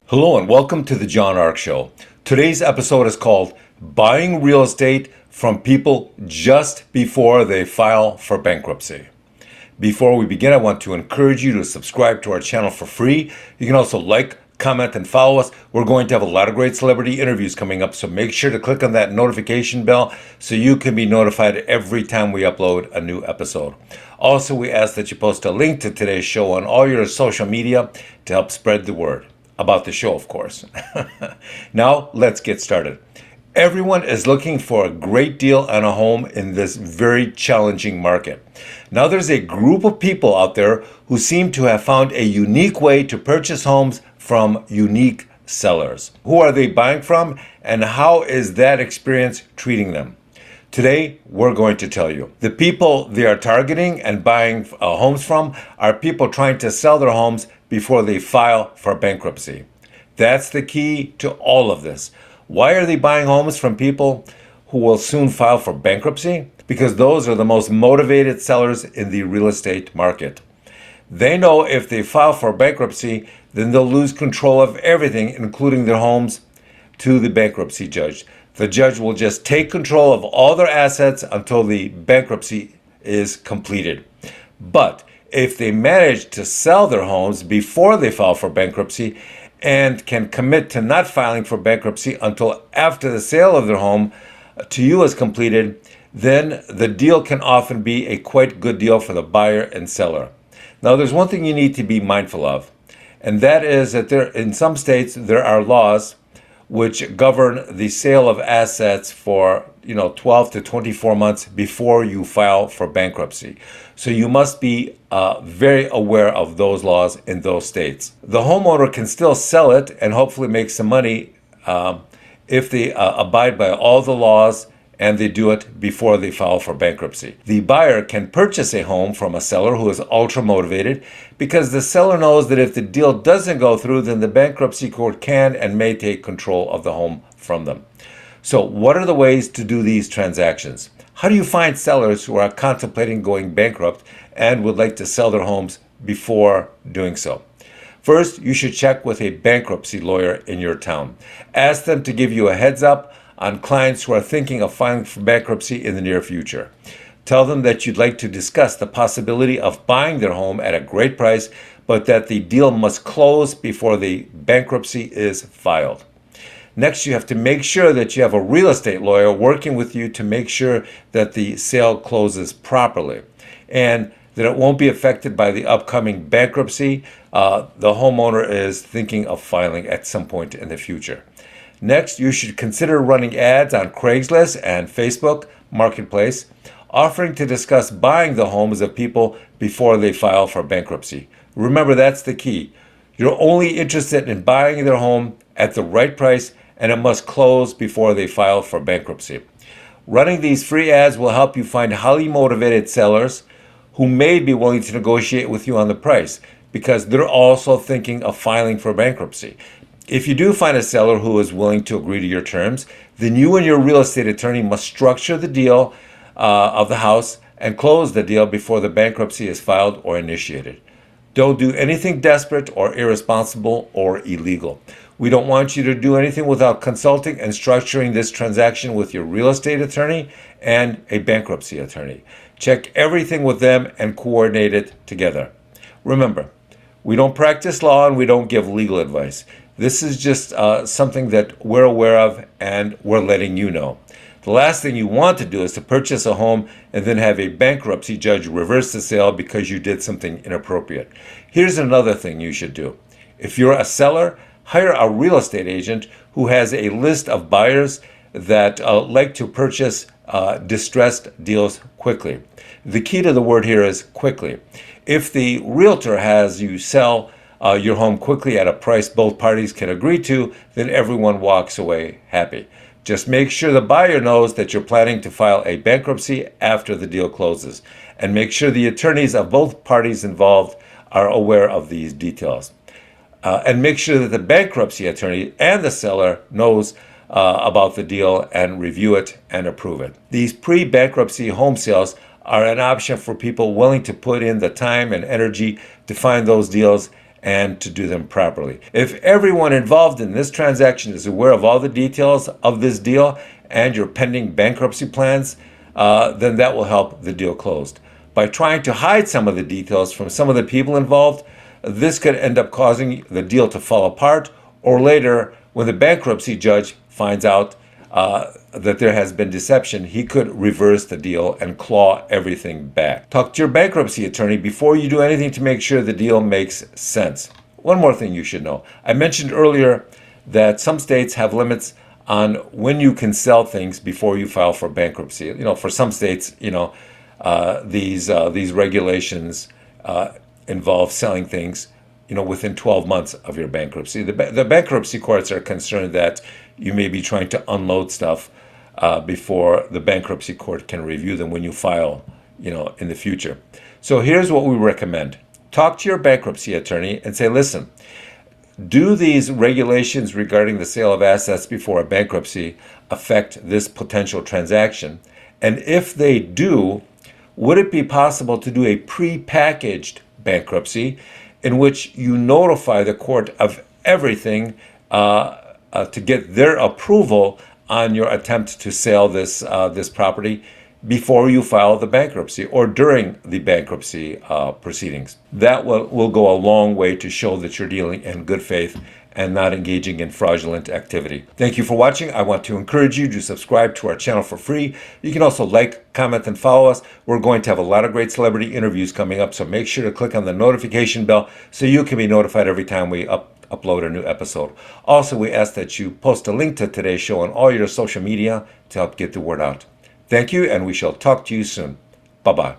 Hello and welcome to the John Ark Show. Today's episode is called Buying Real Estate from People Just Before They File for Bankruptcy. Before we begin, I want to encourage you to subscribe to our channel for free. You can also like, comment, and follow us. We're going to have a lot of great celebrity interviews coming up, so make sure to click on that notification bell so you can be notified every time we upload a new episode. Also, we ask that you post a link to today's show on all your social media to help spread the word. About the show, of course. Now, let's get started. Everyone is looking for a great deal on a home in this very challenging market. Now, there's a group of people out there who seem to have found a unique way to purchase homes from unique sellers. Who are they buying from, and how is that experience treating them? Today, we're going to tell you. The people they are targeting and buying homes from are people trying to sell their homes before they file for bankruptcy. That's the key to all of this. Why are they buying homes from people who will soon file for bankruptcy? Because those are the most motivated sellers in the real estate market. They know if they file for bankruptcy, then they'll lose control of everything, including their homes, to the bankruptcy judge. The judge will just take control of all their assets until the bankruptcy is completed. But if they manage to sell their homes before they file for bankruptcy and can commit to not filing for bankruptcy until after the sale of their home to you is completed, then the deal can often be a quite good deal for the buyer and seller. Now, there's one thing you need to be mindful of, and that is that in some states there are laws which govern the sale of assets for 12 to 24 months before you file for bankruptcy. So you must be very aware of those laws in those states. The homeowner can still sell it and hopefully make some money if they abide by all the laws and they do it before they file for bankruptcy. The buyer can purchase a home from a seller who is ultra motivated because the seller knows that if the deal doesn't go through, then the bankruptcy court can and may take control of the home from them. So what are the ways to do these transactions? How do you find sellers who are contemplating going bankrupt and would like to sell their homes before doing so? First, you should check with a bankruptcy lawyer in your town. Ask them to give you a heads up on clients who are thinking of filing for bankruptcy in the near future. Tell them that you'd like to discuss the possibility of buying their home at a great price, but that the deal must close before the bankruptcy is filed. Next, you have to make sure that you have a real estate lawyer working with you to make sure that the sale closes properly and that it won't be affected by the upcoming bankruptcy the homeowner is thinking of filing at some point in the future. Next, you should consider running ads on Craigslist and Facebook Marketplace, offering to discuss buying the homes of people before they file for bankruptcy. Remember, that's the key. You're only interested in buying their home at the right price, and it must close before they file for bankruptcy. Running these free ads will help you find highly motivated sellers who may be willing to negotiate with you on the price because they're also thinking of filing for bankruptcy. If you do find a seller who is willing to agree to your terms, then you and your real estate attorney must structure the deal of the house and close the deal before the bankruptcy is filed or initiated. Don't do anything desperate or irresponsible or illegal. We don't want you to do anything without consulting and structuring this transaction with your real estate attorney and a bankruptcy attorney. Check everything with them and coordinate it together. Remember, we don't practice law and we don't give legal advice. This is just something that we're aware of and we're letting you know. The last thing you want to do is to purchase a home and then have a bankruptcy judge reverse the sale because you did something inappropriate. Here's another thing you should do. If you're a seller, hire a real estate agent who has a list of buyers that like to purchase distressed deals quickly. The key to the word here is quickly. If the realtor has you sell your home quickly at a price both parties can agree to, then everyone walks away happy. Just make sure the buyer knows that you're planning to file a bankruptcy after the deal closes, and make sure the attorneys of both parties involved are aware of these details. And make sure that the bankruptcy attorney and the seller knows about the deal and review it and approve it. These pre-bankruptcy home sales are an option for people willing to put in the time and energy to find those deals and to do them properly. If everyone involved in this transaction is aware of all the details of this deal and your pending bankruptcy plans, then that will help the deal closed. By trying to hide some of the details from some of the people involved, this could end up causing the deal to fall apart, or later, when the bankruptcy judge finds out that there has been deception, he could reverse the deal and claw everything back. Talk to your bankruptcy attorney before you do anything to make sure the deal makes sense. One more thing you should know. I mentioned earlier that some states have limits on when you can sell things before you file for bankruptcy. You know, for some states, these regulations involve selling things, within 12 months of your bankruptcy. The bankruptcy courts are concerned that you may be trying to unload stuff before the bankruptcy court can review them when you file, in the future. So here's what we recommend. Talk to your bankruptcy attorney and say, listen, do these regulations regarding the sale of assets before a bankruptcy affect this potential transaction? And if they do, would it be possible to do a pre-packaged bankruptcy in which you notify the court of everything to get their approval on your attempt to sell this property before you file the bankruptcy or during the bankruptcy proceedings? That will go a long way to show that you're dealing in good faith and not engaging in fraudulent activity. Thank you for watching. I want to encourage you to subscribe to our channel for free. You can also like, comment, and follow us. We're going to have a lot of great celebrity interviews coming up, so make sure to click on the notification bell so you can be notified every time we upload a new episode. Also, we ask that you post a link to today's show on all your social media to help get the word out. Thank you, and we shall talk to you soon. Bye-bye.